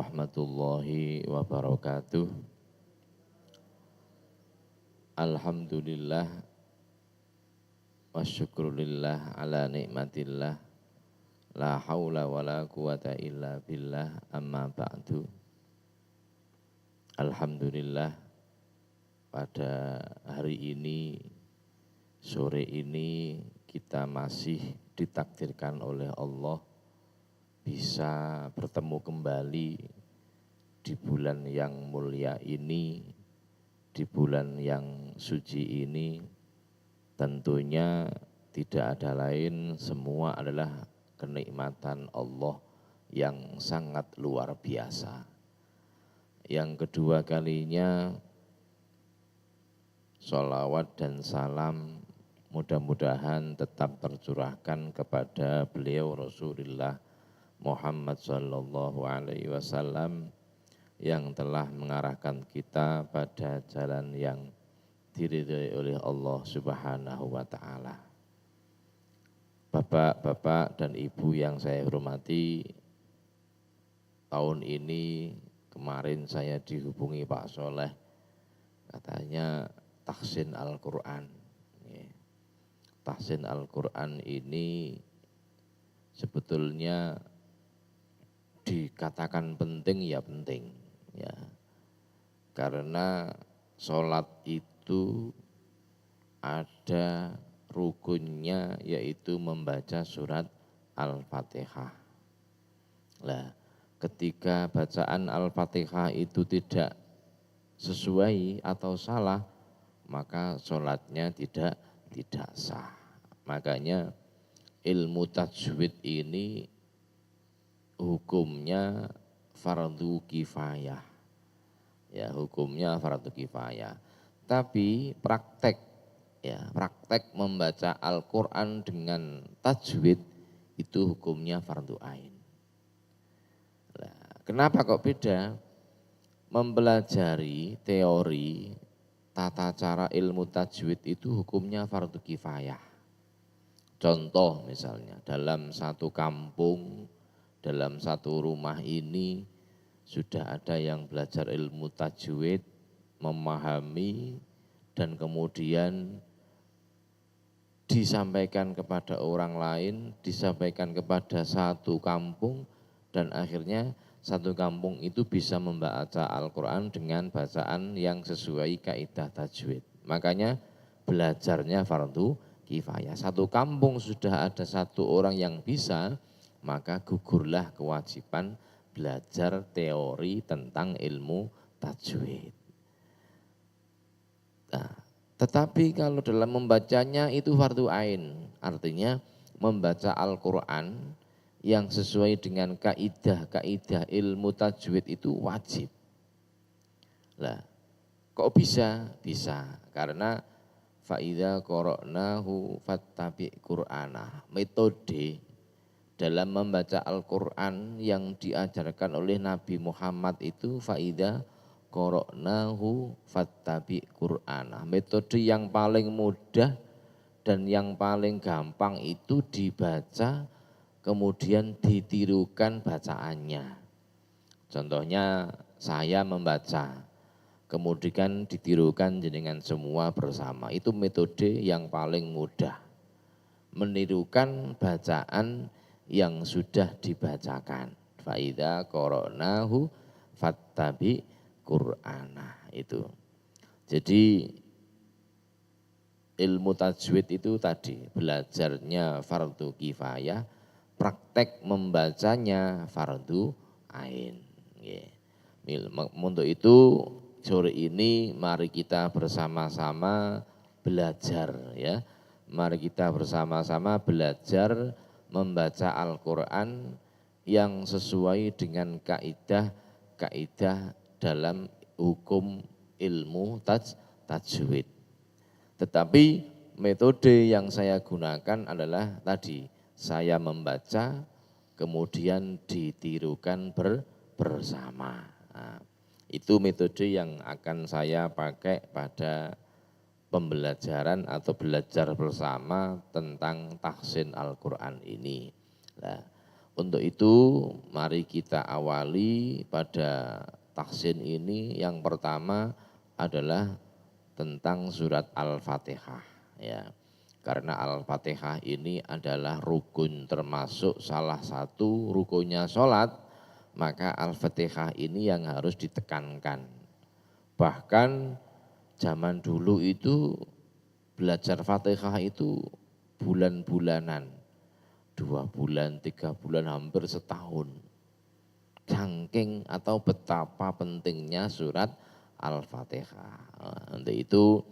warahmatullahi wabarakatuh. Alhamdulillah wa syukrulillah ala nikmatillah. La haula wa la quwata illa billah, amma ba'du. Alhamdulillah pada hari ini, sore ini kita masih ditakdirkan oleh Allah bisa bertemu kembali di bulan yang mulia ini, di bulan yang suci ini. Tentunya tidak ada lain, semua adalah kenikmatan Allah yang sangat luar biasa. Yang kedua kalinya, sholawat dan salam mudah-mudahan tetap tercurahkan kepada beliau Rasulullah Muhammad sallallahu alaihi wasallam yang telah mengarahkan kita pada jalan yang diridhai oleh Allah Subhanahu wa taala. Bapak-bapak dan ibu yang saya hormati, tahun ini kemarin saya dihubungi Pak Soleh, katanya tahsin Al-Quran. Tahsin Al-Quran ini sebetulnya dikatakan penting ya penting ya, karena sholat itu ada rukunnya yaitu membaca surat Al-Fatihah. Nah, ketika bacaan Al-Fatihah itu tidak sesuai atau salah, maka sholatnya tidak sah. Makanya ilmu tajwid ini hukumnya fardu kifayah. Ya, hukumnya fardu kifayah. Tapi praktek membaca Al-Qur'an dengan tajwid itu hukumnya fardu ain. Nah, kenapa kok beda? Mempelajari teori tata cara ilmu tajwid itu hukumnya fardu kifayah. Contoh misalnya dalam satu kampung, dalam satu rumah ini sudah ada yang belajar ilmu tajwid, memahami dan kemudian disampaikan kepada orang lain, disampaikan kepada satu kampung, dan akhirnya satu kampung itu bisa membaca Al-Quran dengan bacaan yang sesuai kaidah tajwid. Makanya belajarnya fardu kifayah. Satu kampung sudah ada satu orang yang bisa, maka gugurlah kewajiban belajar teori tentang ilmu tajwid. Nah, tetapi kalau dalam membacanya itu fardu ain, artinya membaca Al-Quran yang sesuai dengan kaidah ilmu tajwid itu wajib. Lah, kok bisa? Bisa, karena fa'idza qara'nahu fattabi' Qur'anah. Metode dalam membaca Al-Quran yang diajarkan oleh Nabi Muhammad itu fa'idza qara'nahu fattabi' Qur'anah. Metode yang paling mudah dan yang paling gampang itu dibaca kemudian ditirukan bacaannya. Contohnya saya membaca, kemudian ditirukan jenengan semua bersama. Itu metode yang paling mudah. Menirukan bacaan yang sudah dibacakan. Fa'idza qara'nahu fattabi' Qur'anah itu. Jadi ilmu tajwid itu tadi belajarnya fardu kifayah, praktek membacanya fardu ain. Untuk itu sore ini mari kita bersama-sama belajar ya. Mari kita bersama-sama belajar membaca Al-Quran yang sesuai dengan kaidah dalam hukum ilmu tajwid. Tetapi metode yang saya gunakan adalah tadi, saya membaca kemudian ditirukan bersama. Nah, itu metode yang akan saya pakai pada pembelajaran atau belajar bersama tentang tahsin Al-Quran ini. Nah, Untuk itu mari kita awali pada tahsin ini. Yang pertama adalah tentang surat Al-Fatihah ya. Karena Al-Fatihah ini adalah rukun, termasuk salah satu rukunnya sholat, maka Al-Fatihah ini yang harus ditekankan. Bahkan zaman dulu itu belajar Fatihah itu bulan-bulanan, 2 bulan, 3 bulan, hampir setahun. Saking atau betapa pentingnya surat Al-Fatihah. Untuk itu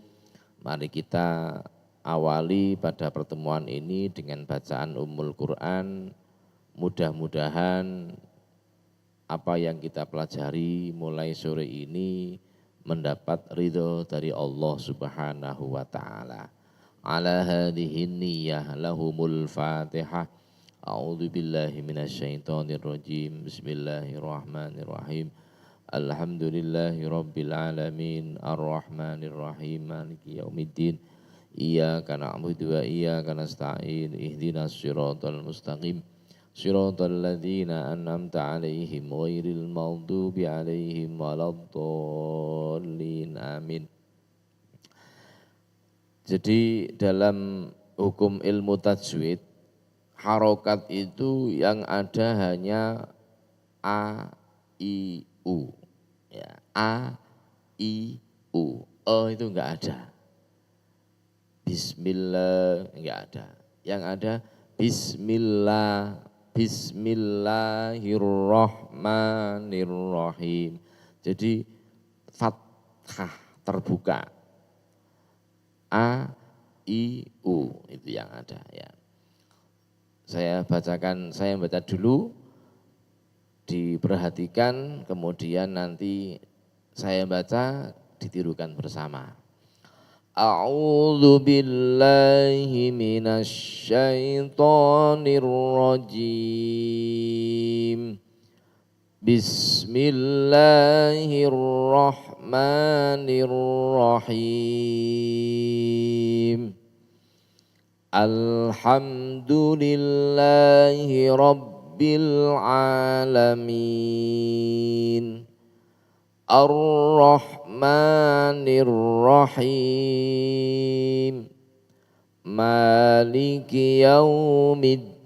mari kita awali pada pertemuan ini dengan bacaan Ummul Quran. Mudah-mudahan apa yang kita pelajari mulai sore ini mendapat ridho dari Allah Subhanahu wa ta'ala. Ala hadhihi niyyah lahumul Fatihah. A'udzu billahi minasyaitonir rajim. Bismillahirrahmanirrahim. Alhamdulillahi rabbil alamin. Arrahmanir rahim. Maliki yaumiddin. Iyyaka na'budu wa iyyaka nasta'in. Ihdinas siratal mustaqim. Siratal ladzina an'amta 'alaihim ghairil maghdubi 'alaihim waladdallin. Amin. Jadi dalam hukum ilmu tajwid, harokat itu yang ada hanya a, i, u. Ya, a, i, u. Itu enggak ada. Bismillah enggak ada. Yang ada bismillah, bismillahirrahmanirrahim. Jadi fathah terbuka. A, I, U itu yang ada ya. Saya baca dulu, diperhatikan, kemudian nanti saya baca, ditirukan bersama. A'udzu billahi minasy syaithanir rajim. Bismillahirrahmanirrahim. Alhamdulillahi rabbil alamin. Ar-Rahmanir-Rahim. Maliki yaumiddin.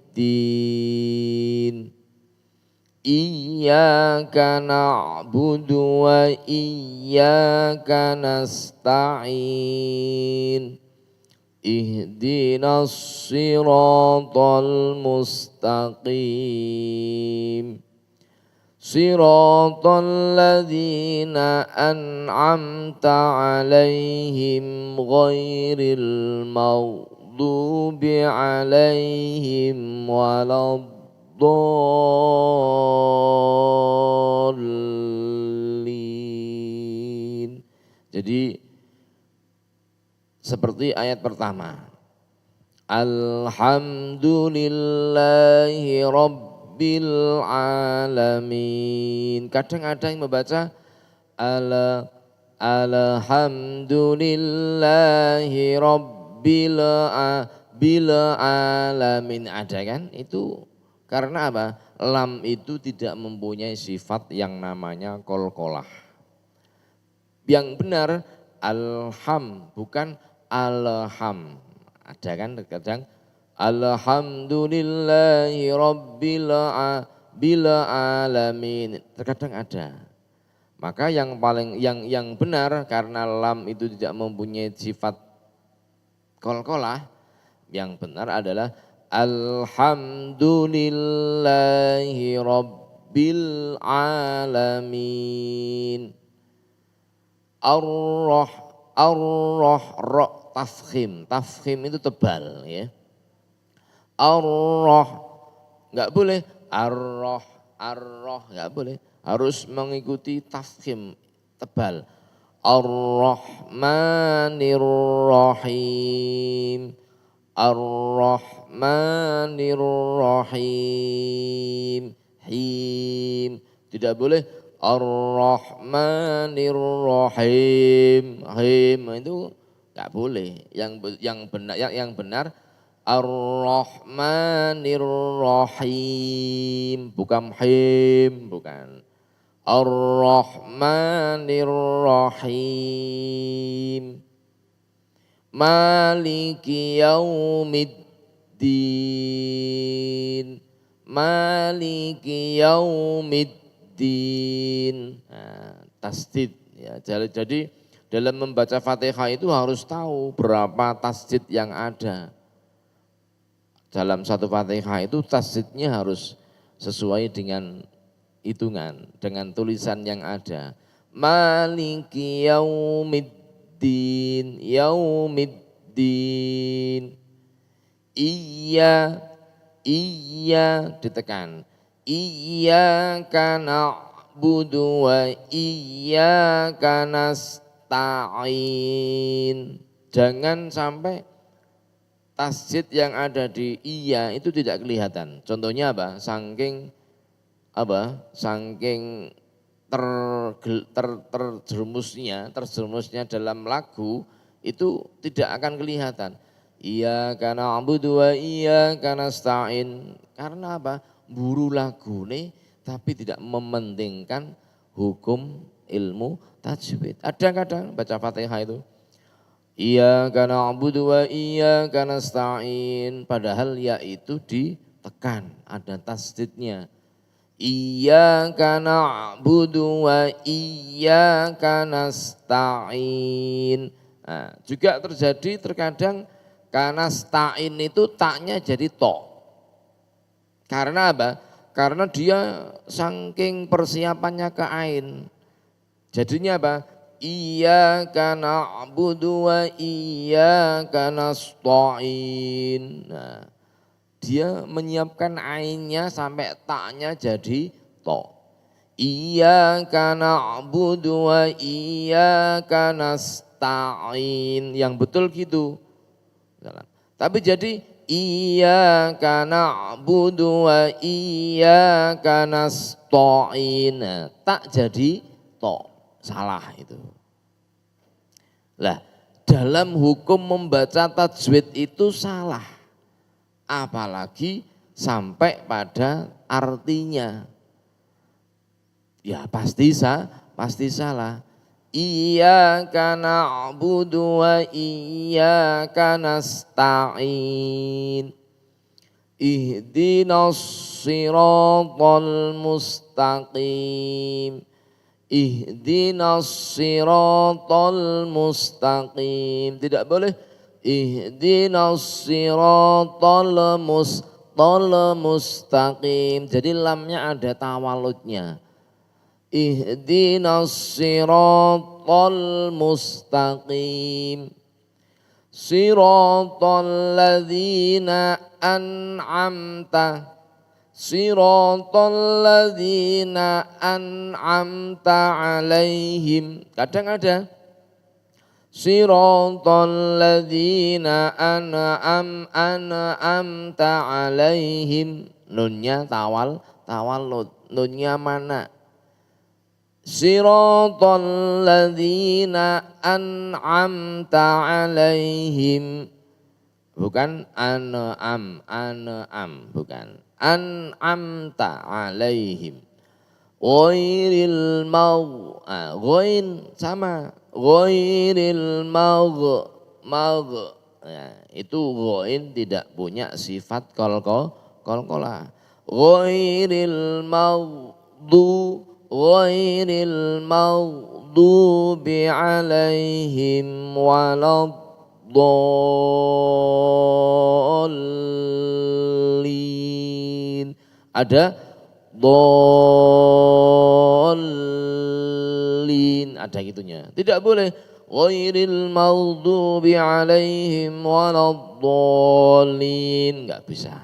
Iyyaka na'budu wa iyyaka nasta'in. Ihdinas siratal mustaqim. Siratal ladzina an'amta 'alaihim ghairil maghdubi 'alaihim waladdallin. Jadi seperti ayat pertama. Alhamdulillahi rabbil alamin. Kadang ada yang membaca alhamdulillahi rabbil alamin. Ada kan? Itu karena apa? Lam itu tidak mempunyai sifat yang namanya qalqalah. Yang benar alham, bukan alham. Ada kan kadang alhamdulillahi rabbil alamin. Terkadang ada. Maka yang benar karena lam itu tidak mempunyai sifat qalqalah, yang benar adalah alhamdulillahi rabbil alamin. Tafkhim itu tebal ya. Enggak boleh arroh enggak boleh, harus mengikuti tafkhim tebal. Ar-Rahmanir-Rahim. Ar-Rahmanir-Rahim. Him. Tidak boleh Ar-Rahmanir-Rahim. Him itu enggak boleh. Yang benar Ar-Rahmanir Rahim, bukan him, bukan. Ar-Rahmanir Rahim. Maliki yaumiddin. Maliki yaumiddin. Nah, tasdid ya. Jadi dalam membaca Fatihah itu harus tahu berapa tasdid yang ada. Dalam satu Fatihah itu tasdidnya harus sesuai dengan hitungan, dengan tulisan yang ada. Maliki yaumiddin, yaumiddin. Iya ditekan. Iyyaka na'budu wa iyyaka nasta'in. Jangan sampai tasdid yang ada di iya itu tidak kelihatan. Contohnya apa? Saking terjerumusnya dalam lagu itu tidak akan kelihatan. Iyyaka na'budu wa iyyaka nasta'in. Karena apa? Buru lagu nih tapi tidak mementingkan hukum ilmu tajwid. Ada kadang baca Fatihah itu Iyyaka na'budu wa iyyaka nasta'in, padahal ya itu ditekan, ada tasdidnya. Iyyaka na'budu wa iyyaka nasta'in. Nah, juga terjadi terkadang kanasta'in itu taknya jadi to. Karena apa? Karena dia saking persiapannya ke ain. Jadinya apa? Iyyaka na'budu wa iyyaka nasta'in. Nah, dia menyiapkan ainnya sampai taknya jadi to. Iyyaka na'budu wa iyyaka nasta'in. Yang betul gitu. Tapi jadi iyyaka na'budu wa iyyaka nasta'in. Nah, tak jadi to. Salah itu. Lah, dalam hukum membaca tajwid itu salah. Apalagi sampai pada artinya. Ya pasti salah. Iyyaka na'budu wa iyyaka nasta'in. Ihdinas siratal mustaqim. Ihdinas siratal mustaqim. Tidak boleh ihdinas siratal mustaqim. Jadi lamnya ada tawaludnya. Ihdinas siratal mustaqim. Siratal ladzina an'amta. Siratal ladzina an'amta alaihim. Kadang ada Siratal ladzina an'amta alaihim. Nunnya tawalud. Nunnya mana? Siratal ladzina an'amta alaihim. Bukan an'am, bukan. An'amta alaihim. Ghairil ghain sama. Ghairil ya, itu ghain tidak punya sifat qalqalah. Ghairil maghdubi alaihim waladdallin. Ada dallin, ada gitunya. Tidak boleh ghairil maghdubi alaihim waladdallin, enggak bisa.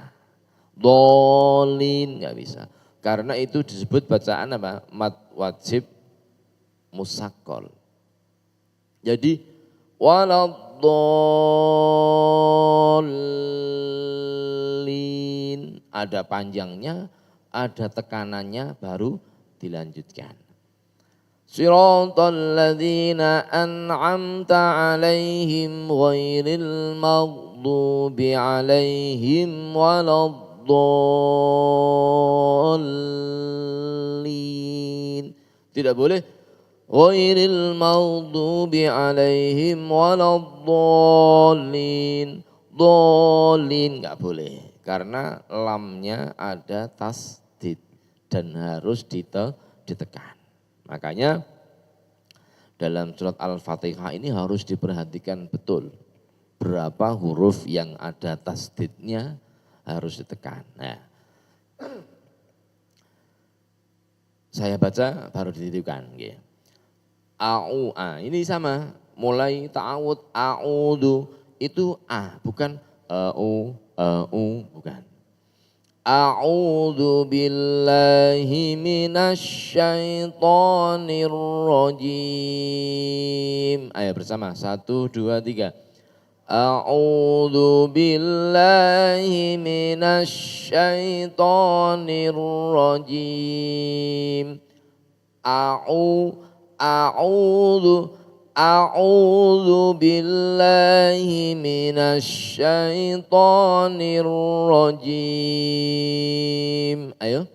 Dallin enggak bisa. Karena itu disebut bacaan apa? Mad wajib musaqqal. Jadi waladdallin ada panjangnya, ada tekanannya baru dilanjutkan. Siratal ladzina an'amta 'alaihim ghairil maghdubi 'alaihim waladdallin. Tidak boleh ghairil maghdubi 'alaihim waladdallin. Dhalin enggak boleh karena lamnya ada tasdid dan harus ditekan. Makanya dalam surat Al-Fatihah ini harus diperhatikan betul berapa huruf yang ada tasdidnya harus ditekan. Nah, saya baca baru dititipkan. Ini sama, mulai ta'awud, a'udu itu bukan bukan. A'udzu billahi minasy syaithanir rajim. Ayo bersama, 1, 2, 3. A'udzu billahi minasy syaithanir rajim. A'udzu billahi minasy syaithanir rajim. Ayo.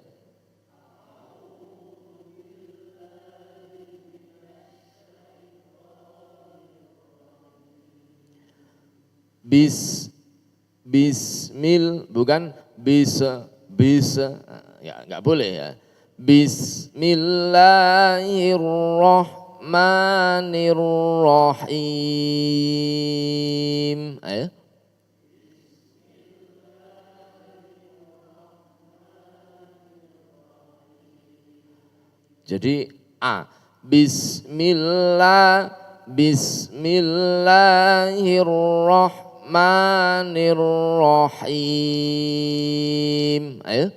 Bismil bukan bisa ya enggak boleh ya. Bismillahirrahmanirrahim. Ayo. Jadi Bismillahirrahmanirrahim. Ayo.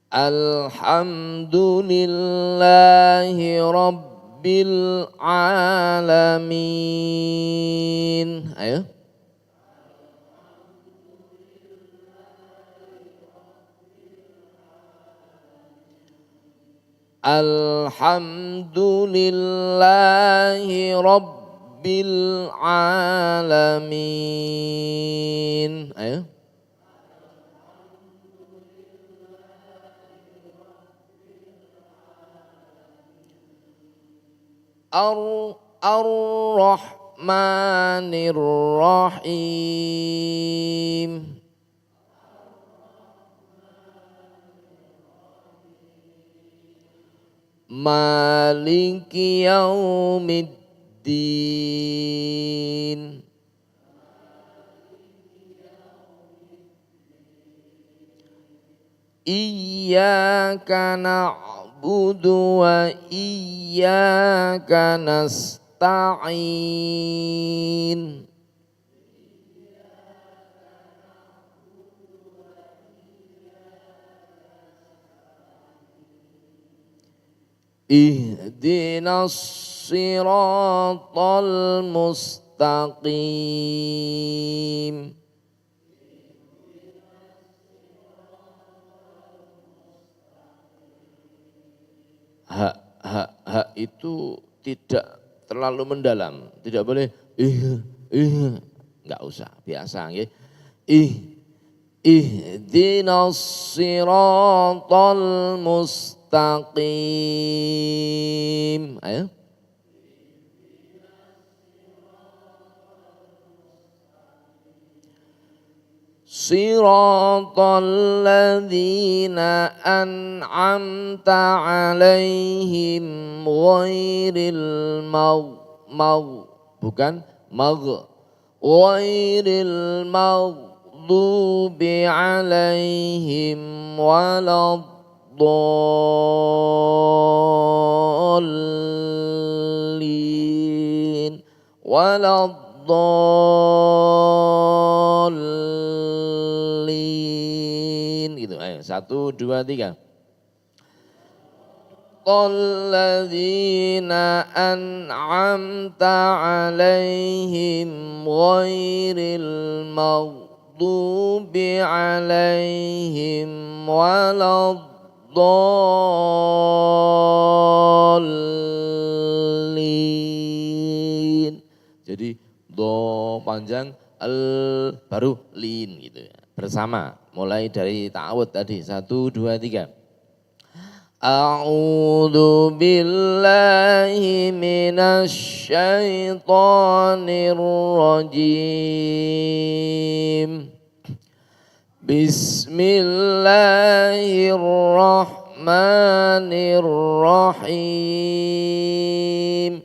Alhamdulillahi rabbil alamin. Ayo. Alhamdulillahi rabbil alamin. Ayo. Ar-Rahmanir-Rahim. Maliki yaumiddin. Iyyaka na'budu wa iyyaka nasta'in. Ihdinas siratal mustaqim. Hak itu tidak terlalu mendalam, tidak boleh enggak usah, biasa nggih. Ihdinas siratal mustaqim. Ayo. Siratal ladzina an'amta 'alaihim ghairil ghairil maghdubi 'alaihim waladdallin. Gitu. Ayo, 1, 2, 3. Alladzina an'amta 'alaihim ghairil maghdubi maghdubi alaihim waladdallin. Jadi do panjang, al baru lin gitu ya. Bersama, mulai dari ta'awud tadi, 1, 2, 3. A'udzu billahi minasy syaithanir rajim. Bismillahirrahmanirrahim.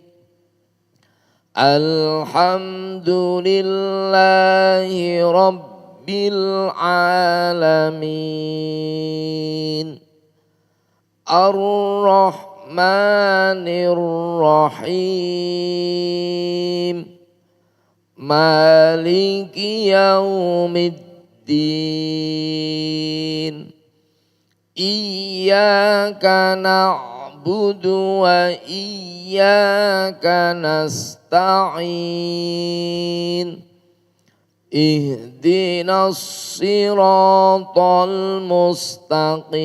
Alhamdulillahi rabbil alamin. Ar-Rahmanir Rahim. Maliki yaumiddin. Iyyaka na'budu wa iyyaka nasta'in. Ihdinas siratal mustaqim.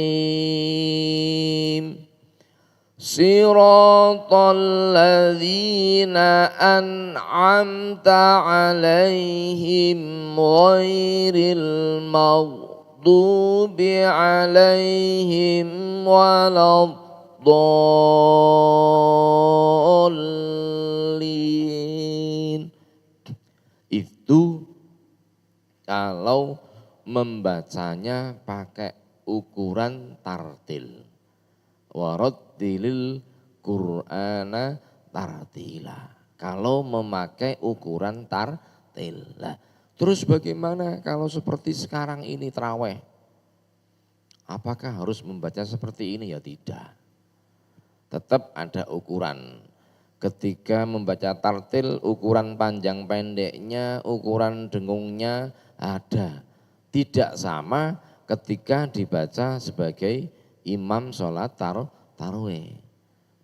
Siratal ladzina an'amta 'alaihim ghairil maghdubi 'alaihim waladdallin. Itu kalau membacanya pakai ukuran tartil. Warattilil Qur'ana tartila. Kalau memakai ukuran tartil. Nah, terus bagaimana kalau seperti sekarang ini tarawih? Apakah harus membaca seperti ini? Ya tidak. Tetap ada ukuran. Ketika membaca tartil, ukuran panjang pendeknya, ukuran dengungnya ada. Tidak sama ketika dibaca sebagai imam sholat tarawih.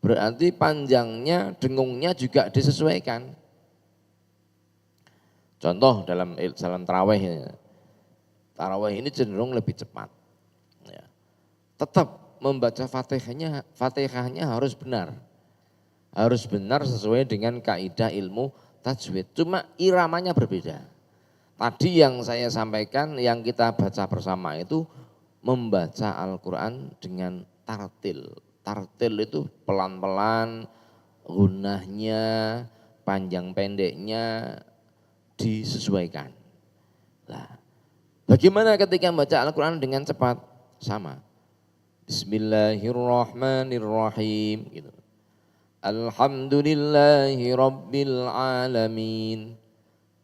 Berarti panjangnya, dengungnya juga disesuaikan. Contoh dalam tarawih, tarawih ini cenderung lebih cepat. Ya. Tetap membaca fatihahnya harus benar. Harus benar sesuai dengan kaidah ilmu tajwid. Cuma iramanya berbeda. Tadi yang saya sampaikan, yang kita baca bersama itu membaca Al-Quran dengan tartil. Tartil itu pelan-pelan, gunahnya, panjang pendeknya disesuaikan. Nah, bagaimana ketika membaca Al-Quran dengan cepat? Sama. Bismillahirrahmanirrahim. Gitu. Alhamdulillahi rabbil alamin.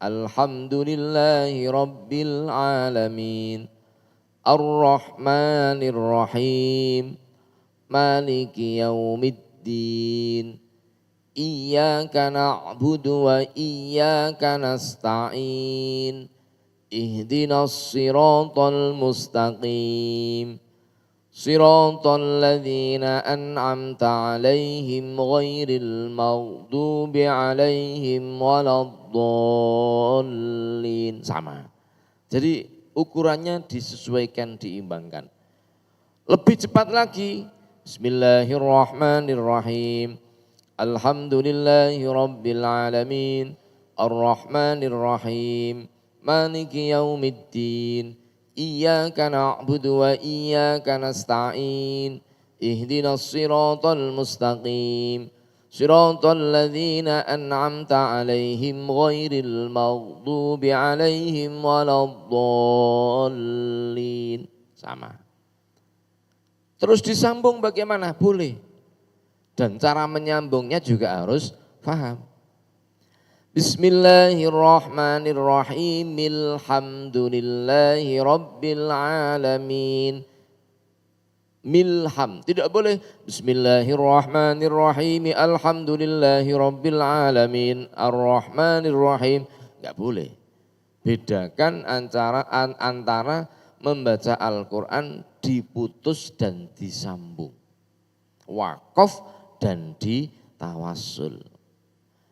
Alhamdulillahi rabbil alamin. Ar-Rahmanir Rahim. Maliki yaumiddin. Iyyaka na'budu wa iyyaka nasta'in. Ihdinas siratal mustaqim. Siratal ladzina an'amta 'alaihim ghairil maghdubi 'alaihim waladdallin. Sama. Jadi ukurannya disesuaikan, diimbangkan. Lebih cepat lagi. Bismillahirrahmanirrahim. Alhamdulillahi rabbil alamin. Ar-Rahmanir Rahim. Maliki yaumiddin. Iyyaka na'budu wa iyyaka nasta'in. Ihdinas siratal mustaqim. Siratal ladzina an'amta 'alaihim ghairil maghdubi 'alaihim waladdallin. Sama. Terus disambung bagaimana? Boleh. Dan cara menyambungnya juga harus paham. Bismillahirrahmanirrahim. Alhamdulillahi rabbil alamin. Milham. Tidak boleh. Bismillahirrahmanirrahim. Alhamdulillahi rabbil alamin. Ar-Rahmanirrahim. Enggak boleh. Bedakan antara membaca Al-Quran diputus dan disambung. Waqaf dan ditawassul.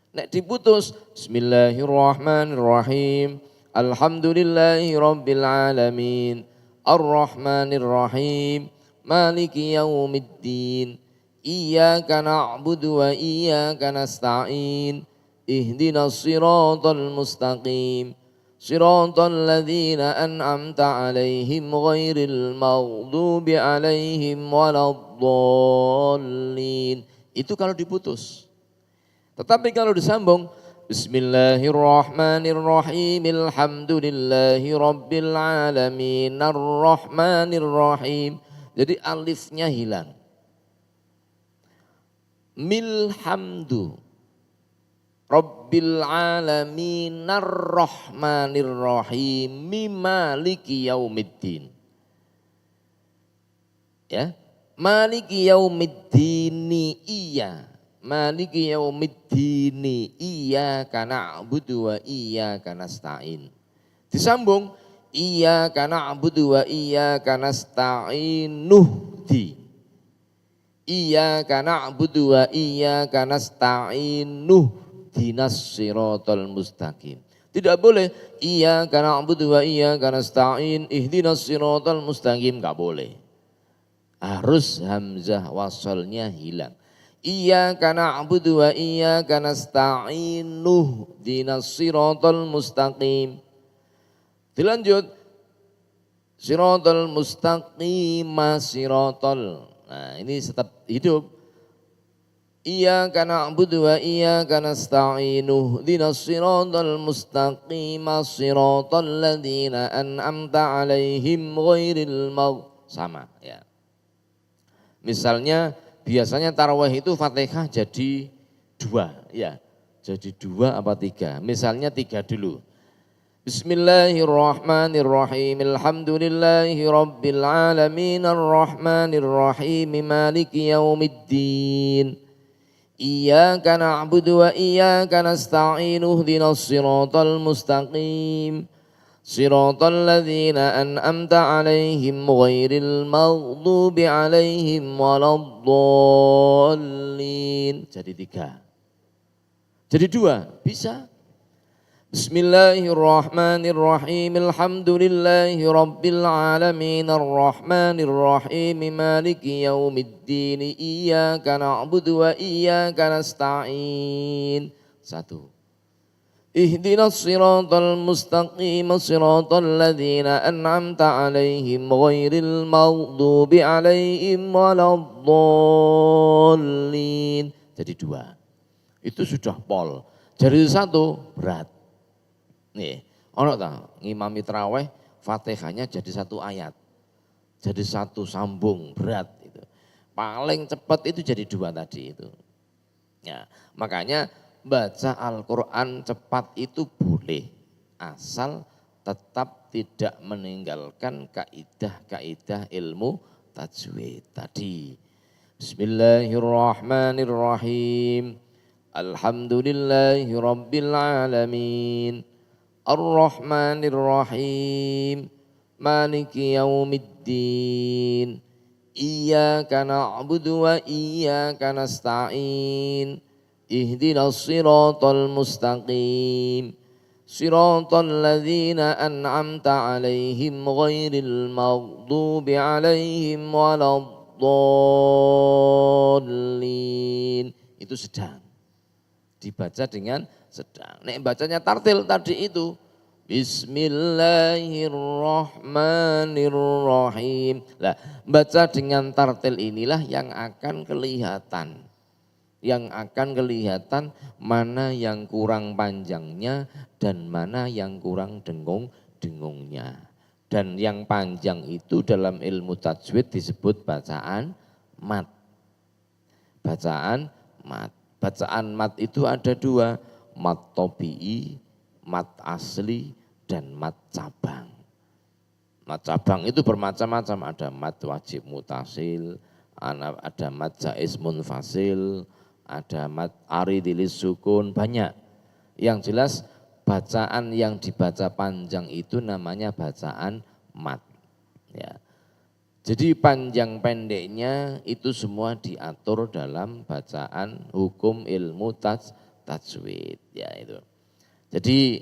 Nek diputus, Bismillahirrahmanirrahim, Alhamdulillahi Rabbil Alamin. Ar-Rahmanir Rahim. Maliki Yaumiddin. Iyyaka na'budu wa iyyaka nasta'in. Ihdinas siratal mustaqim. Siratal ladzina an'amta 'alaihim ghairil maghdubi 'alaihim waladdallin. Itu kalau diputus. Tetapi kalau disambung, Bismillahirrahmanirrahim. Alhamdulillahi Rabbil Alamin. Ar-Rahmanir-Rahim. Jadi alifnya hilang. Milhamdu Rabbil Alamin. Ar-Rahmanir-Rahim. Maliki Yaumiddin. Ya, Maliki Yaumiddini iya. Maliki yaumiddini iyyaka na'budu wa iyyaka nasta'in. Disambung iyyaka na'budu wa iyyaka nasta'in nuhdi. Iyyaka na'budu wa iyyaka nasta'in nuhdinas siratal mustaqim. Tidak boleh iyyaka na'budu wa iyyaka nasta'in ihdinas siratal mustaqim, enggak boleh. Harus hamzah wasalnya hilang. Iyyaka na'budu wa iyyaka nasta'in nuhdinas siratal mustaqim. Dilanjut siratal mustaqim siratal. Nah, ini tetap hidup. Iyyaka na'budu wa iyyaka nasta'in nuhdinas siratal mustaqim siratal ladzina an'amta 'alaihim ghairil maghdubi. Sama ya. Misalnya biasanya tarawih itu Fatihah jadi 2 ya. Jadi 2 apa 3? Misalnya 3 dulu. Bismillahirrahmanirrahim. Alhamdulillahi Rabbil Alamin. Ar-Rahmanir-Rahim. Maliki Yaumiddin. Iyyaka na'budu wa iyyaka nasta'in. Ihdinas siratal mustaqim. Siratal ladzina an'amta 'alaihim ghairil maghdubi 'alaihim waladdallin. Jadi 3. Jadi 2 bisa. Bismillahirrahmanirrahim. Alhamdulillahi Rabbil Alamin. Ar-Rahmanir-Rahim. Maliki Yaumiddin. Iyyaka na'budu wa iyyaka nasta'in. 1. Ihdinas siratal mustaqim siratal ladzina an'amta 'alaihim ghairil maghdubi 'alaihim waladdallin. Jadi 2. Itu sudah pol. Jadi 1 berat. Nih, ono ta ngimami tarawih Fatihahnya jadi 1 ayat. Jadi 1 sambung berat itu. Paling cepat itu jadi 2 tadi itu. Ya, makanya baca Al-Quran cepat itu boleh, asal tetap tidak meninggalkan kaidah-kaidah ilmu tajwid tadi. Bismillahirrahmanirrahim. Alhamdulillahi Rabbil Alamin. Ar-Rahmanir-Rahim. Maliki Yaumiddin. Iyyaka na'budu wa iyyaka nasta'in. Ihdinas siratal mustaqim. Siratal ladzina an'amta 'alaihim ghairil maghdubi 'alaihim waladdallin. Itu sedang. Dibaca dengan sedang. Nek bacanya tartil tadi itu Bismillahirrahmanirrahim. Lah, baca dengan tartil inilah yang akan kelihatan. Yang akan kelihatan mana yang kurang panjangnya dan mana yang kurang dengung-dengungnya. Dan yang panjang itu dalam ilmu tajwid disebut bacaan mat. Bacaan mat. Bacaan mat itu ada 2, mat tobi'i, mat asli, dan mat cabang. Mat cabang itu bermacam-macam, ada mat wajib mutasil, ada mat jaiz munfasil, ada mat aridilis sukun, banyak. Yang jelas bacaan yang dibaca panjang itu namanya bacaan mat. Ya. Jadi panjang pendeknya itu semua diatur dalam bacaan hukum ilmu tajwid. Ya itu. Jadi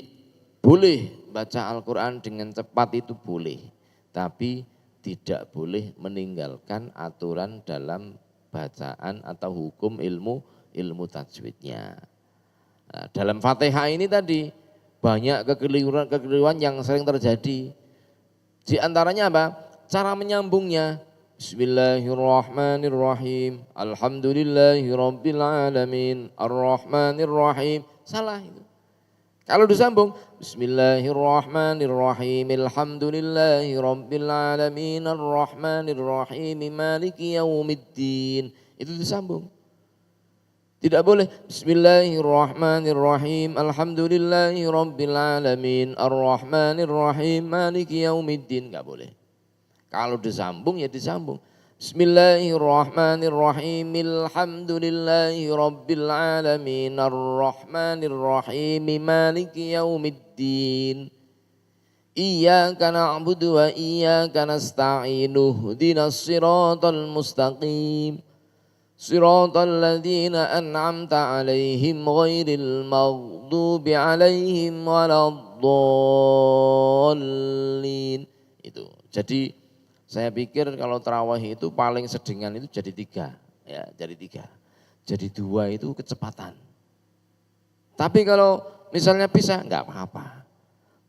Boleh baca Al-Quran dengan cepat itu boleh, tapi tidak boleh meninggalkan aturan dalam bacaan atau hukum ilmu tajwidnya. Nah, dalam Fatihah ini tadi banyak kekeliruan yang sering terjadi. Di antaranya apa? Cara menyambungnya. Bismillahirrahmanirrahim. Alhamdulillahirabbil alamin. Arrahmanirrahim. Salah itu. Kalau disambung Bismillahirrahmanirrahim. Alhamdulillahirabbil alamin. Arrahmanirrahim. Maliki yaumiddin. Itu disambung. Tidak boleh Bismillahirrahmanirrahim. Alhamdulillahirabbil alamin. Arrahmanirrahim. Maliki yaumiddin. Enggak boleh. Kalau disambung ya disambung. Bismillahirrahmanirrahim. Alhamdulillahirabbil alamin. Arrahmanirrahim. Maliki yaumiddin. Iyyaka na'budu wa iyyaka nasta'in. Ihdinas siratal mustaqim. Siratal ladzina an'amta 'alaihim ghairil maghdubi 'alaihim waladdallin. Itu. Jadi saya pikir kalau tarawih itu paling sedingan itu jadi 3, ya, jadi 3. Jadi 2 itu kecepatan. Tapi kalau misalnya bisa enggak apa-apa.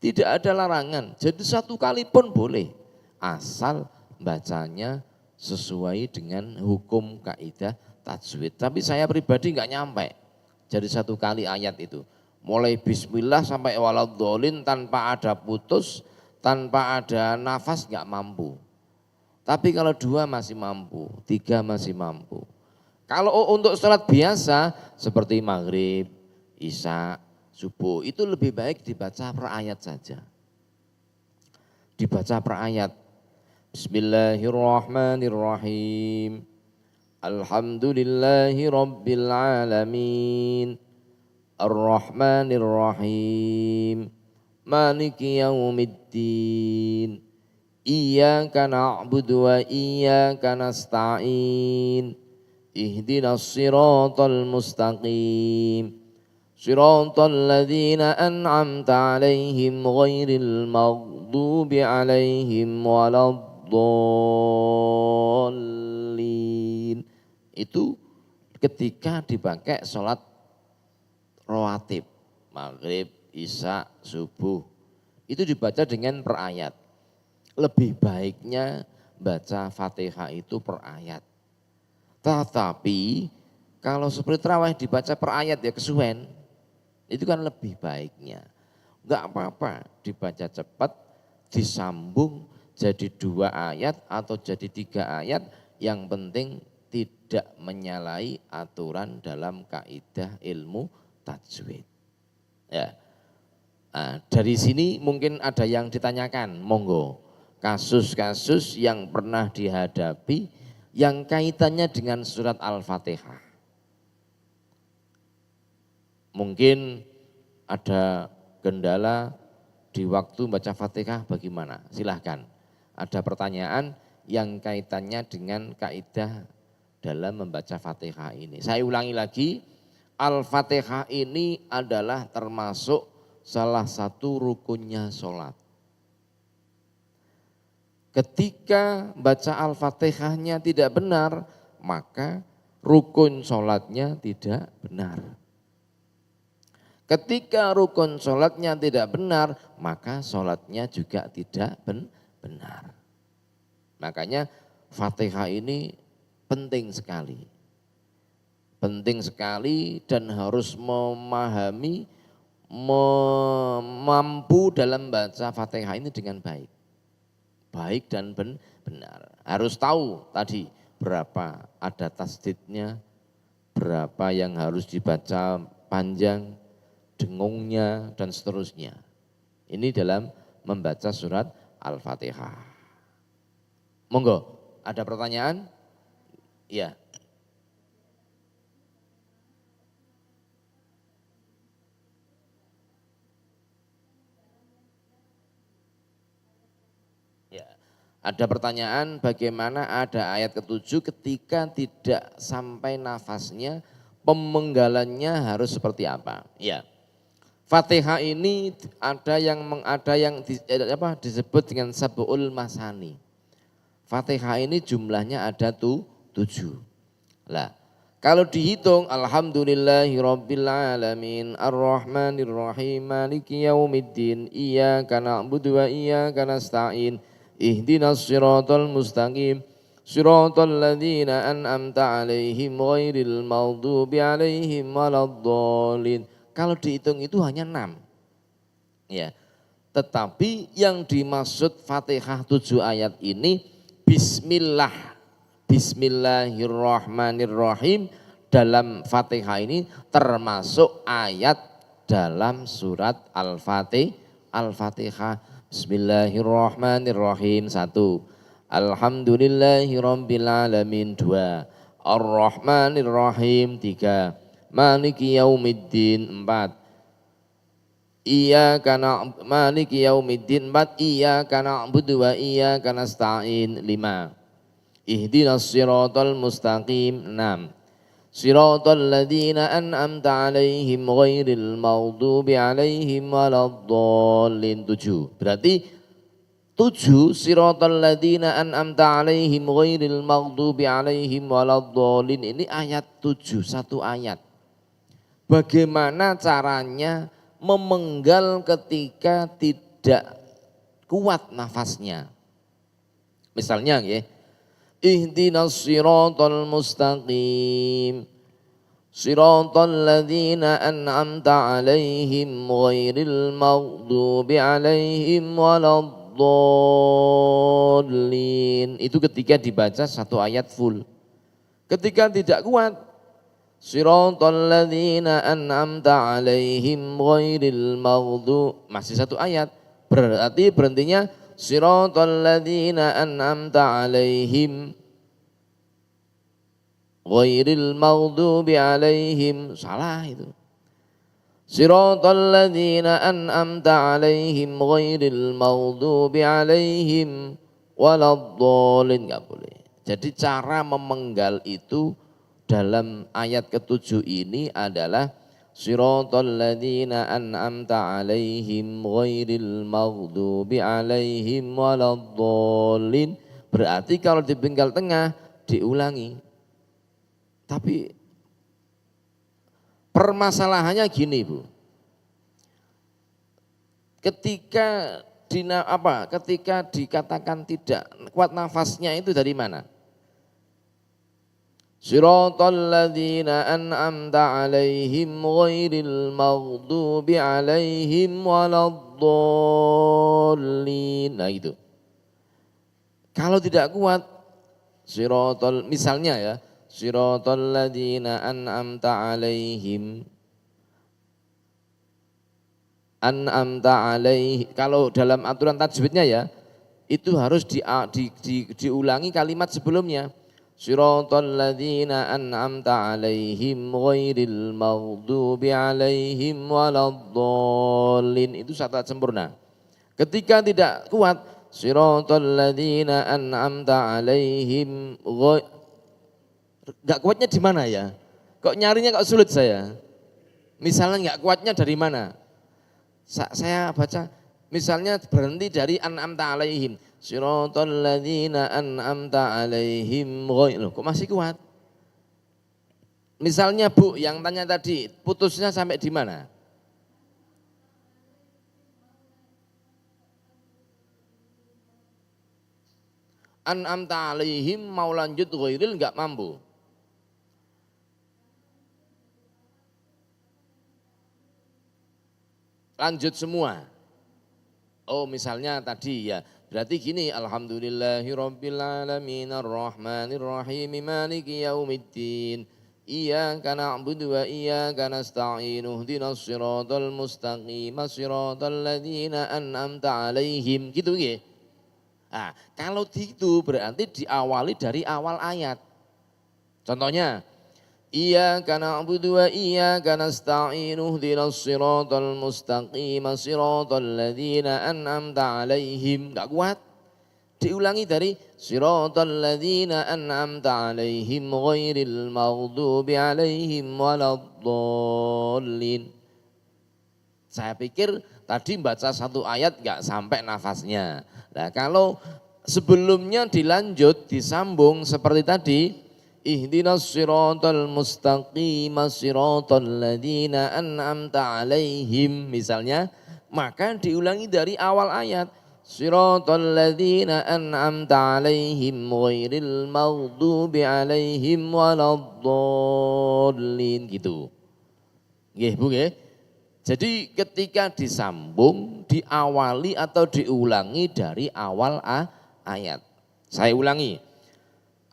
Tidak ada larangan. Jadi 1 kali pun boleh asal bacanya sesuai dengan hukum kaidah tajwid. Tapi saya pribadi enggak nyampe. Jadi 1 kali ayat itu. Mulai bismillah sampai waladhdallin tanpa ada putus, tanpa ada nafas enggak mampu. Tapi kalau 2 masih mampu, 3 masih mampu. Kalau untuk sholat biasa seperti maghrib, isya, subuh itu lebih baik dibaca per ayat saja. Dibaca per ayat. Bismillahirrahmanirrahim. Alhamdulillahirabbil alamin. Arrahmanirrahim. Maliki yaumiddin. Iyyaka na'budu wa iyyaka nasta'in. Ihdinas siratal mustaqim. Siratal ladzina an'amta 'alaihim ghairil maghdubi 'alaihim waladdallin. Itu ketika dipakai sholat rawatib, maghrib, isya, subuh. Itu dibaca dengan per ayat. Lebih baiknya baca Fatihah itu per ayat. Tetapi kalau seperti tarawih dibaca per ayat ya kesuwen. Itu kan lebih baiknya. Enggak apa-apa dibaca cepat, disambung jadi 2 ayat atau jadi 3 ayat. Yang penting tidak menyalahi aturan dalam kaidah ilmu tajwid. Ya. Nah, dari sini mungkin ada yang ditanyakan, monggo. Kasus-kasus yang pernah dihadapi yang kaitannya dengan surat Al-Fatihah. Mungkin ada kendala di waktu baca Fatihah bagaimana? Silahkan. Ada pertanyaan yang kaitannya dengan kaidah dalam membaca Fatihah ini. Saya ulangi lagi, Al-Fatihah ini adalah termasuk salah satu rukunnya sholat. Ketika baca Al-Fatihahnya tidak benar, maka rukun sholatnya tidak benar. Ketika rukun sholatnya tidak benar, maka sholatnya juga tidak benar. Makanya Fatihah ini penting sekali. Penting sekali dan harus memahami, mampu dalam baca Fatihah ini dengan baik. Baik dan benar. Harus tahu tadi berapa ada tasdidnya, berapa yang harus dibaca panjang, dengungnya dan seterusnya. Ini dalam membaca surat Al-Fatihah. Monggo, ada pertanyaan? Iya. Ada pertanyaan bagaimana ada ayat ke-7 ketika tidak sampai nafasnya, pemenggalannya harus seperti apa? Ya, Fatihah ini disebut dengan sab'ul masani. Fatihah ini jumlahnya ada 7. Lah, kalau dihitung alhamdulillahirabbil alamin arrahmanir rahim maliki yaumiddin iyyaka na'budu wa iyyaka nasta'in ihdinas siratal mustaqim siratal ladzina an'amta 'alaihim ghairil maghdubi 'alaihim waladdallin. Kalau dihitung itu hanya 6. Ya. Tetapi yang dimaksud Fatihah 7 ayat ini Bismillahirrahmanirrahim dalam Fatihah ini termasuk ayat dalam surat Al-Fatihah. Bismillahirrahmanirrahim 1. Alhamdulillahirabbil alamin 2. Ar-Rahmanirrahim 3. Maliki yaumiddin 4. Maliki yaumiddin 4. Iyyaka na'budu wa iyyaka nasta'in 5. Ihdinas siratal mustaqim 6. Siratal ladzina an'amta 'alaihim ghairil maghdubi 'alaihim waladdallin 7. Berarti 7 siratal ladzina an'amta 'alaihim ghairil maghdubi 'alaihim waladdallin ini ayat 7, satu ayat. Bagaimana caranya memenggal ketika tidak kuat nafasnya? Misalnya ya, ihdinas siratal mustaqim siratal ladzina an'amta 'alaihim ghairil maghdubi 'alaihim waladdallin. Itu ketika dibaca satu ayat full. Ketika tidak kuat, siratal ladzina an'amta 'alaihim ghairil maghdubi, masih satu ayat. Berarti berhentinya siratal ladzina an'amta 'alaihim ghairil maghdubi 'alaihim, salah itu. Siratal ladzina an'amta 'alaihim ghairil maghdubi 'alaihim waladdallin, enggak boleh. Jadi cara memenggal itu dalam ayat ke-7 ini adalah siratal ladzina an'amta 'alaihim ghairil maghdubi 'alaihim waladdallin. Berarti kalau dipenggal tengah diulangi. Tapi permasalahannya gini, Bu. Ketika dikatakan tidak kuat nafasnya itu dari mana? Siratal ladzina an'amta 'alaihim ghairil maghdubi 'alaihim waladdallin. Nah itu. Kalau tidak kuat misalnya ya, siratal ladzina an'amta 'alaihim kalau dalam aturan tajwidnya ya, itu harus diulangi kalimat sebelumnya. Siratal ladzina an'amta 'alaihim ghairil maghdubi 'alaihim waladdallin. Itu syarat sempurna. Ketika tidak kuat, siratal ladzina an'amta 'alaihim enggak kuatnya di mana ya? Kok nyarinya kok sulit saya? Misalnya enggak kuatnya dari mana? Saya baca misalnya berhenti dari an'amta 'alaihim. Siratal ladzina an'amta 'alaihim loh, kok masih kuat? Misalnya Bu yang tanya tadi, putusnya sampai di mana? An'amta 'alaihim mau lanjut ghairil enggak mampu. Lanjut semua. Oh misalnya tadi ya, berarti gini, alhamdulillahirabbil alamin arrahmanir rahim maliki yaumiddin iyyaka na'budu wa iyyaka nasta'in ihdinas siratal mustaqim siratal ladzina an'amta 'alaihim, gitu nggih. Nah, kalau gitu berarti diawali dari awal ayat. Contohnya iyyaka na'budu wa iyyaka nasta'in ihdinas siratal mustaqim siratal ladzina an'amta 'alaihim. Enggak kuat. Diulangi dari siratal ladzina an'amta 'alaihim ghairil maghdubi 'alaihim waladdallin. Saya pikir tadi baca satu ayat nggak sampai nafasnya. Nah kalau sebelumnya dilanjut, disambung seperti tadi, ihdinas siratal mustaqim siratal ladzina an'amta alaihim misalnya, maka diulangi dari awal ayat. Siratal ladzina an'amta alaihim ghairil maghdubi alaihim waladdallin gitu. Nggih Bu nggih. Jadi ketika disambung, diawali atau diulangi dari awal ayat. Saya ulangi.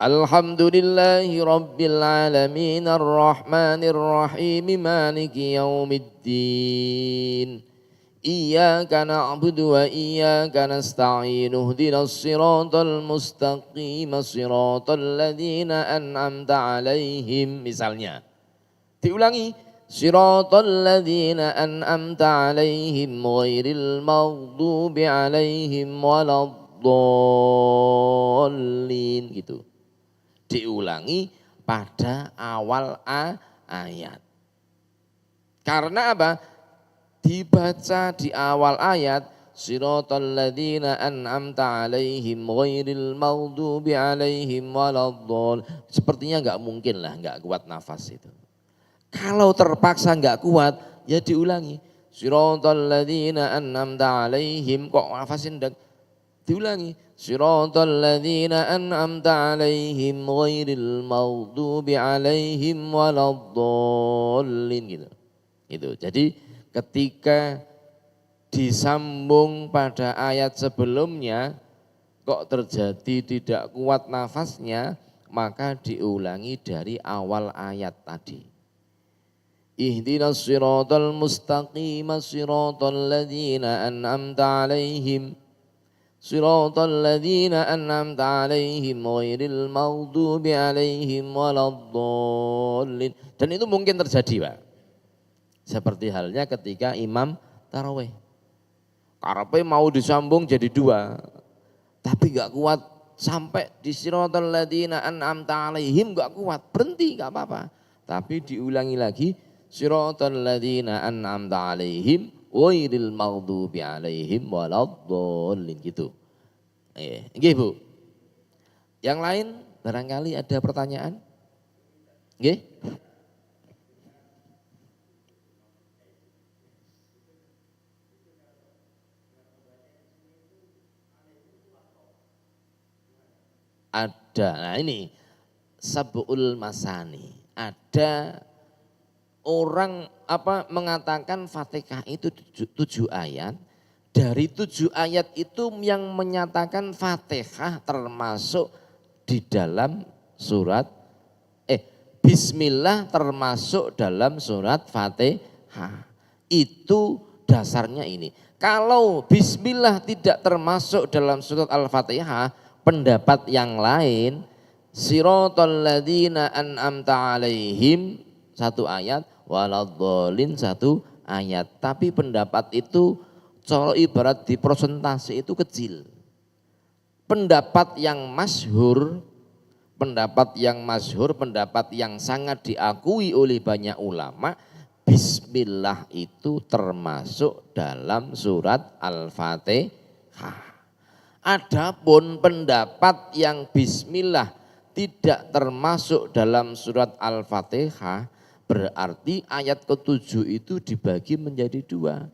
Alhamdulillahi rabbil alamin arrahmanir rahim maliki yaumiddin. Iyyaka na'budu wa iyyaka nasta'in ihdinas siratal mustaqim siratal ladzina an'amta alaihim misalnya. Diulangi. Siratal ladzina an'amta alaihim ghairil maghdubi alaihim waladdallin gitu. Diulangi pada awal ayat. Karena apa? Dibaca di awal ayat siratal ladzina an'amta alaihim ghairil maghdubi alaihim waladdallin. Sepertinya enggak mungkin lah enggak kuat nafas itu. Kalau terpaksa enggak kuat, ya diulangi. Siratal ladzina an'amta alaihim, kok nafasin enggak? Diulangi. Siratal ladzina an'amta alaihim ghairil maghdubi alaihim waladdallin gitu. Itu. Jadi ketika disambung pada ayat sebelumnya kok terjadi tidak kuat nafasnya, maka diulangi dari awal ayat tadi. Ihdinas siratal mustaqim siratal ladzina an'amta alaihim siratal ladzina an'amta alaihim ghairil maghdubi alaihim waladdallin. Dan itu mungkin terjadi, Pak. Seperti halnya ketika imam tarawih. Karepe mau disambung jadi dua, tapi enggak kuat sampai di siratal ladzina an'amta alaihim enggak kuat, berhenti enggak apa-apa. Tapi diulangi lagi siratal ladzina an'amta alaihim ghairil maghdubi alaihim waladdallin gitu. Nggih Bu. Yang lain barangkali ada pertanyaan? Nggih? Ada. Nah ini sab'ul masani. Ada orang mengatakan Fatihah itu 7 ayat. Dari 7 ayat itu yang menyatakan Fatihah termasuk di dalam surat Bismillah termasuk dalam surat Fatihah. Itu dasarnya ini. Kalau Bismillah tidak termasuk dalam surat Al-Fatihah, pendapat yang lain, siratal ladzina an'amta alaihim 1 ayat, waladdallin 1 ayat. Tapi pendapat itu kalau ibarat di persentase itu kecil. Pendapat yang masyhur, pendapat yang sangat diakui oleh banyak ulama, Bismillah itu termasuk dalam surat Al-Fatihah. Adapun pendapat yang Bismillah tidak termasuk dalam surat Al-Fatihah, berarti ayat ke-7 itu dibagi menjadi 2.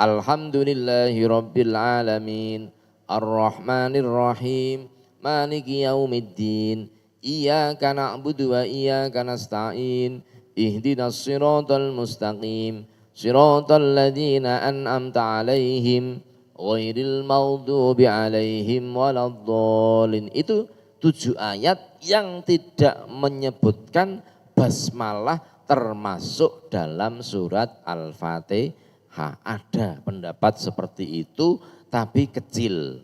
Alhamdulillahirabbil alamin, arrahmanir rahim, maliki yaumiddin, iyyaka na'budu wa iyyaka nasta'in, ihdinas siratal mustaqim, siratal ladzina an'amta alaihim ghairil maghdubi alaihim waladdallin. Itu 7 ayat yang tidak menyebutkan basmalah termasuk dalam surat Al-Fatihah. Ada pendapat seperti itu tapi kecil.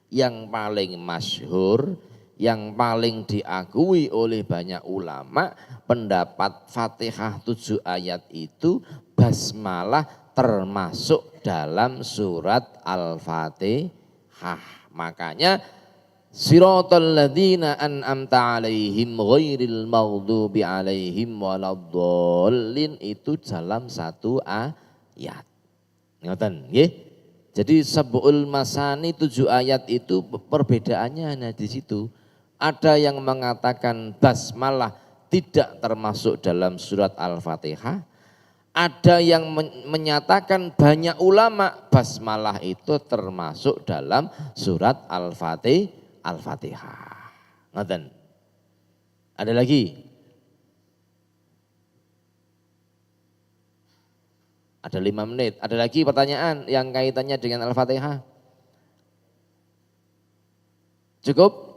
Yang paling masyhur, yang paling diakui oleh banyak ulama, pendapat Fatihah 7 ayat itu basmalah termasuk dalam surat Al-Fatihah. Makanya siratal ladzina an'amta alaihim ghairil maghdubi alaihim waladdallin itu dalam 1 ayat. Ngoten, nggih. Jadi Sab'ul Masani 7 ayat itu perbedaannya hanya di situ. Ada yang mengatakan basmalah tidak termasuk dalam surat Al-Fatihah. Ada yang menyatakan banyak ulama basmalah itu termasuk dalam surat Al-Fatihah. Ngoten. Ada lagi? Ada 5 menit. Ada lagi pertanyaan yang kaitannya dengan Al-Fatihah? Cukup?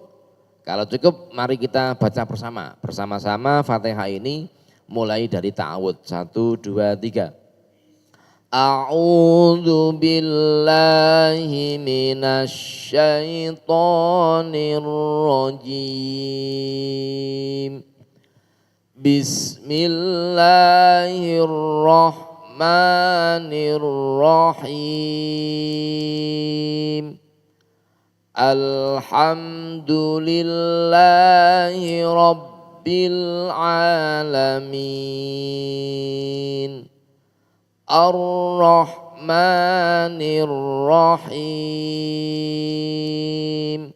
Kalau cukup mari kita baca bersama. Bersama-sama Fatihah ini mulai dari ta'awud. 1, 2, 3. A'udzu billahi minasyaitonir rajim. Bismillahirrahmanirrahim. Alhamdulillahi rabbil alamin. Ar-Rahmanir-Rahim.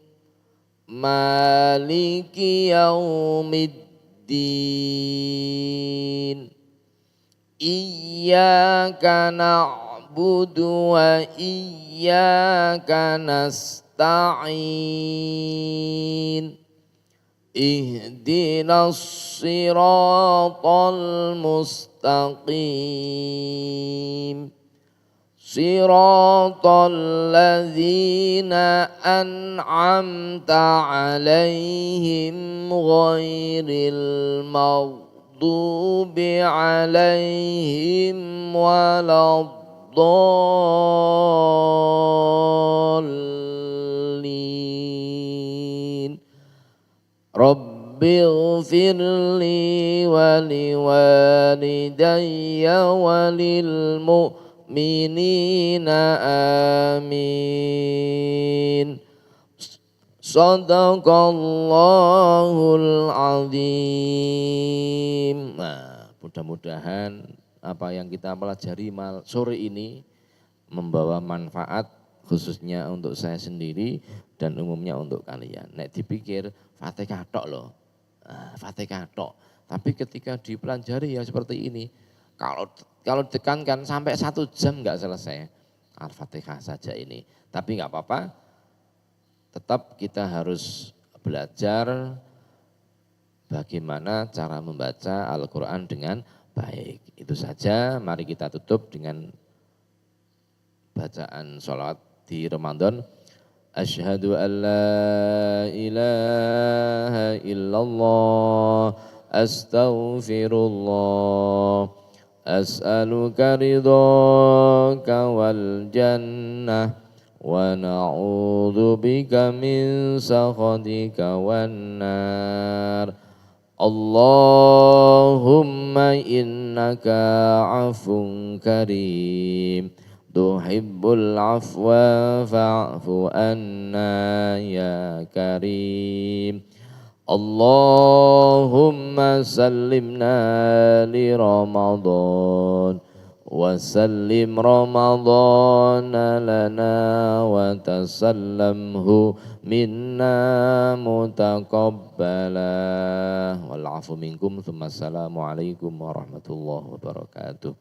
Maliki yaumiddin. Iyyaka na'budu wa iyyaka nasta'in. Ihdinas siratal mustaqim. Siratal ladzina an'amta 'alaihim ghairil maghdubi 'alaihim waladdallin. Rabbighfirli wa liwalidayya wa lil mu'minina amin. Shadaqallahul azim. Nah, mudah-mudahan apa yang kita pelajari sore ini membawa manfaat khususnya untuk saya sendiri dan umumnya untuk kalian. Nek dipikir Fatihah tok loh, Fatihah tok. Tapi ketika dipelajari ya seperti ini, kalau ditekankan sampai 1 jam nggak selesai Al-Fatihah saja ini. Tapi nggak apa-apa, tetap kita harus belajar bagaimana cara membaca Al-Quran dengan baik. Itu saja, mari kita tutup dengan bacaan sholawat di Ramadan. Asyhadu an la ilaha illallah, astaghfirullah, as'aluka ridhaka wal jannah, wa na'udzu bika min sakhatika wan nar. Allahumma innaka afun karim, tuhibbul afwa fa'fu anna ya karim. Allahumma sallimna li Ramadan wa sallim Ramadan lana wa tasallamhu minna mutaqabbala. Wal afu minkum. Assalamu alaikum warahmatullahi wabarakatuh.